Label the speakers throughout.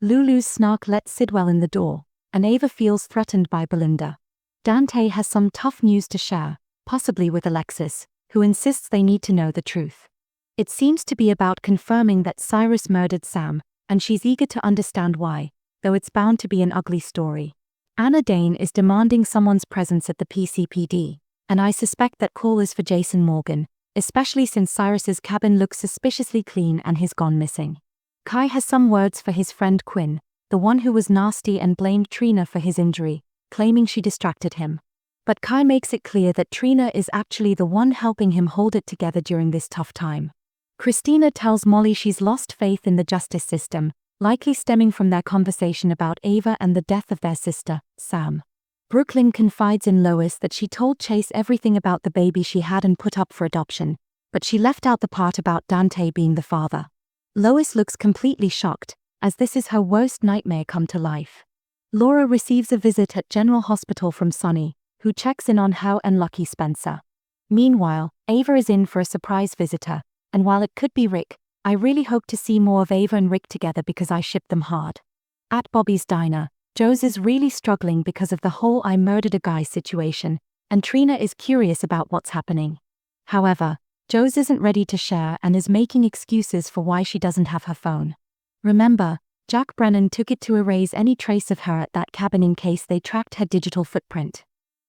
Speaker 1: Lulu's snark lets Sidwell in the door, and Ava feels threatened by Belinda. Dante has some tough news to share, possibly with Alexis, who insists they need to know the truth. It seems to be about confirming that Cyrus murdered Sam, and she's eager to understand why, though it's bound to be an ugly story. Anna Dane is demanding someone's presence at the PCPD, and I suspect that call is for Jason Morgan, especially since Cyrus's cabin looks suspiciously clean and he's gone missing. Kai has some words for his friend Quinn, the one who was nasty and blamed Trina for his injury, claiming she distracted him. But Kai makes it clear that Trina is actually the one helping him hold it together during this tough time. Kristina tells Molly she's lost faith in the justice system, likely stemming from their conversation about Ava and the death of their sister, Sam. Brooklyn confides in Lois that she told Chase everything about the baby she had and put up for adoption, but she left out the part about Dante being the father. Lois looks completely shocked, as this is her worst nightmare come to life. Laura receives a visit at General Hospital from Sonny, who checks in on her and Lucky Spencer. Meanwhile, Ava is in for a surprise visitor, and while it could be Rick, I really hope to see more of Ava and Rick together because I ship them hard. At Bobby's diner, Joe's is really struggling because of the whole I murdered a guy situation, and Trina is curious about what's happening. However, Joe's isn't ready to share and is making excuses for why she doesn't have her phone. Remember, Jack Brennan took it to erase any trace of her at that cabin in case they tracked her digital footprint.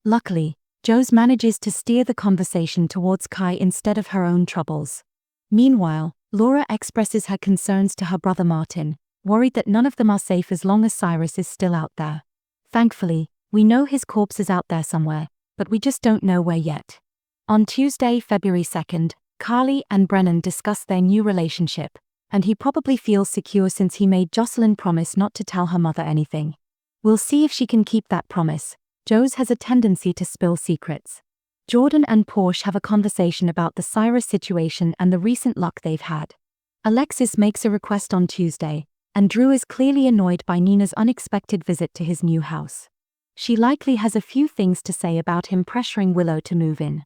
Speaker 1: Luckily, Joe's manages to steer the conversation towards Kai instead of her own troubles. Meanwhile, Laura expresses her concerns to her brother Martin, worried that none of them are safe as long as Cyrus is still out there. Thankfully, we know his corpse is out there somewhere, but we just don't know where yet. On Tuesday, February 2nd, Carly and Brennan discuss their new relationship, and he probably feels secure since he made Josslyn promise not to tell her mother anything. We'll see if she can keep that promise. Joe's has a tendency to spill secrets. Jordan and Porsche have a conversation about the Cyrus situation and the recent luck they've had. Alexis makes a request on Tuesday, and Drew is clearly annoyed by Nina's unexpected visit to his new house. She likely has a few things to say about him pressuring Willow to move in.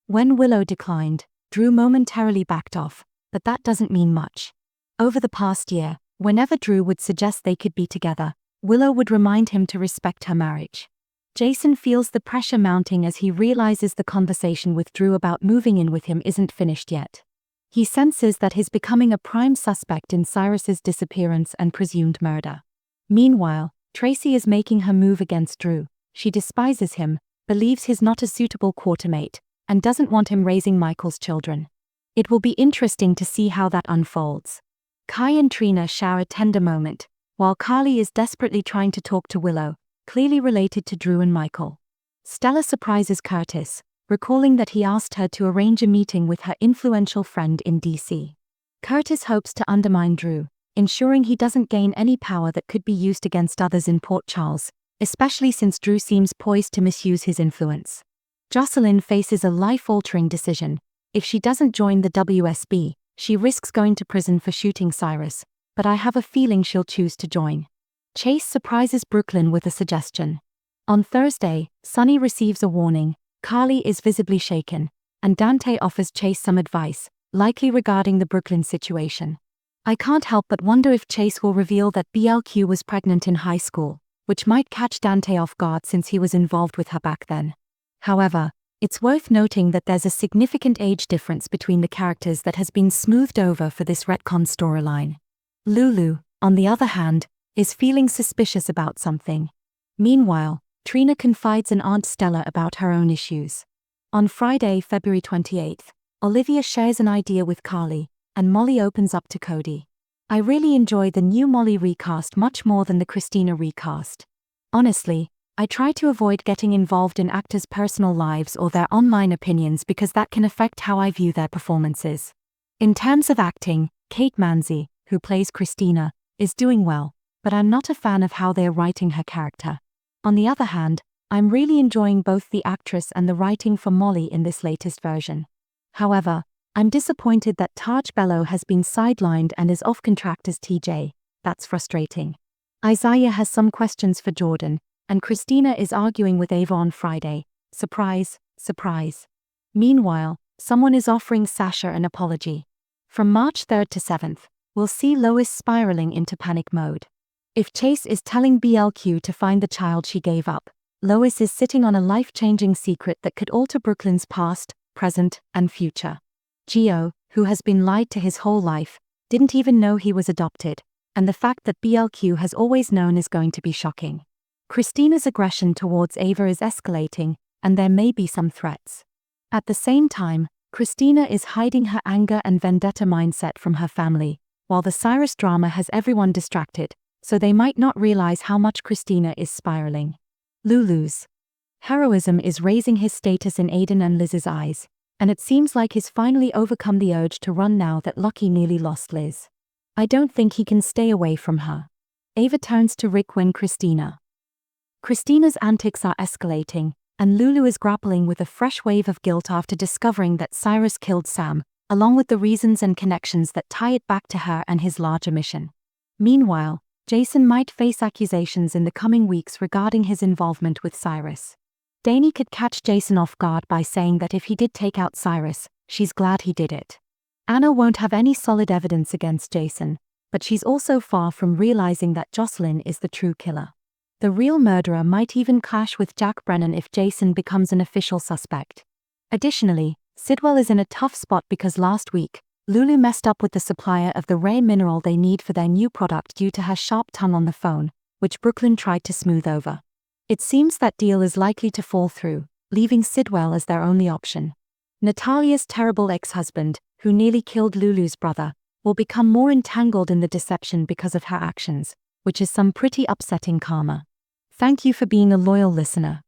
Speaker 1: When Willow declined, Drew momentarily backed off, but that doesn't mean much. Over the past year, whenever Drew would suggest they could be together, Willow would remind him to respect her marriage. Jason feels the pressure mounting as he realizes the conversation with Drew about moving in with him isn't finished yet. He senses that he's becoming a prime suspect in Cyrus's disappearance and presumed murder. Meanwhile, Tracy is making her move against Drew. She despises him, believes he's not a suitable quartermate, and doesn't want him raising Michael's children. It will be interesting to see how that unfolds. Kai and Trina share a tender moment, while Carly is desperately trying to talk to Willow, clearly related to Drew and Michael. Stella surprises Curtis, recalling that he asked her to arrange a meeting with her influential friend in DC. Curtis hopes to undermine Drew, ensuring he doesn't gain any power that could be used against others in Port Charles, especially since Drew seems poised to misuse his influence. Josslyn faces a life-altering decision. If she doesn't join the WSB, she risks going to prison for shooting Cyrus, but I have a feeling she'll choose to join. Chase surprises Brooklyn with a suggestion. On Thursday, Sonny receives a warning, Carly is visibly shaken, and Dante offers Chase some advice, likely regarding the Brooklyn situation. I can't help but wonder if Chase will reveal that BLQ was pregnant in high school, which might catch Dante off guard since he was involved with her back then. However, it's worth noting that there's a significant age difference between the characters that has been smoothed over for this retcon storyline. Lulu, on the other hand, is feeling suspicious about something. Meanwhile, Trina confides in Aunt Stella about her own issues. On Friday, February 28th, Olivia shares an idea with Carly, and Molly opens up to Cody. I really enjoy the new Molly recast much more than the Kristina recast. Honestly, I try to avoid getting involved in actors' personal lives or their online opinions because that can affect how I view their performances. In terms of acting, Kate Mansi, who plays Kristina, is doing well, but I'm not a fan of how they're writing her character. On the other hand, I'm really enjoying both the actress and the writing for Molly in this latest version. However, I'm disappointed that Taj Bello has been sidelined and is off contract as TJ. That's frustrating. Isaiah has some questions for Jordan, and Kristina is arguing with Ava on Friday. Surprise, surprise. Meanwhile, someone is offering Sasha an apology. From March 3rd to 7th, we'll see Lois spiraling into panic mode. If Chase is telling BLQ to find the child she gave up, Lois is sitting on a life-changing secret that could alter Brooklyn's past, present, and future. Gio, who has been lied to his whole life, didn't even know he was adopted, and the fact that BLQ has always known is going to be shocking. Kristina's aggression towards Ava is escalating, and there may be some threats. At the same time, Kristina is hiding her anger and vendetta mindset from her family, while the Cyrus drama has everyone distracted, so they might not realize how much Kristina is spiraling. Lulu's heroism is raising his status in Aiden and Liz's eyes, and it seems like he's finally overcome the urge to run now that Lucky nearly lost Liz. I don't think he can stay away from her. Ava turns to Rick when Kristina's antics are escalating, and Lulu is grappling with a fresh wave of guilt after discovering that Cyrus killed Sam, along with the reasons and connections that tie it back to her and his larger mission. Meanwhile, Jason might face accusations in the coming weeks regarding his involvement with Cyrus. Dani could catch Jason off guard by saying that if he did take out Cyrus, she's glad he did it. Anna won't have any solid evidence against Jason, but she's also far from realizing that Josslyn is the true killer. The real murderer might even clash with Jack Brennan if Jason becomes an official suspect. Additionally, Sidwell is in a tough spot because last week, Lulu messed up with the supplier of the rare mineral they need for their new product due to her sharp tongue on the phone, which Brooklyn tried to smooth over. It seems that deal is likely to fall through, leaving Sidwell as their only option. Natalia's terrible ex-husband, who nearly killed Lulu's brother, will become more entangled in the deception because of her actions, which is some pretty upsetting karma. Thank you for being a loyal listener.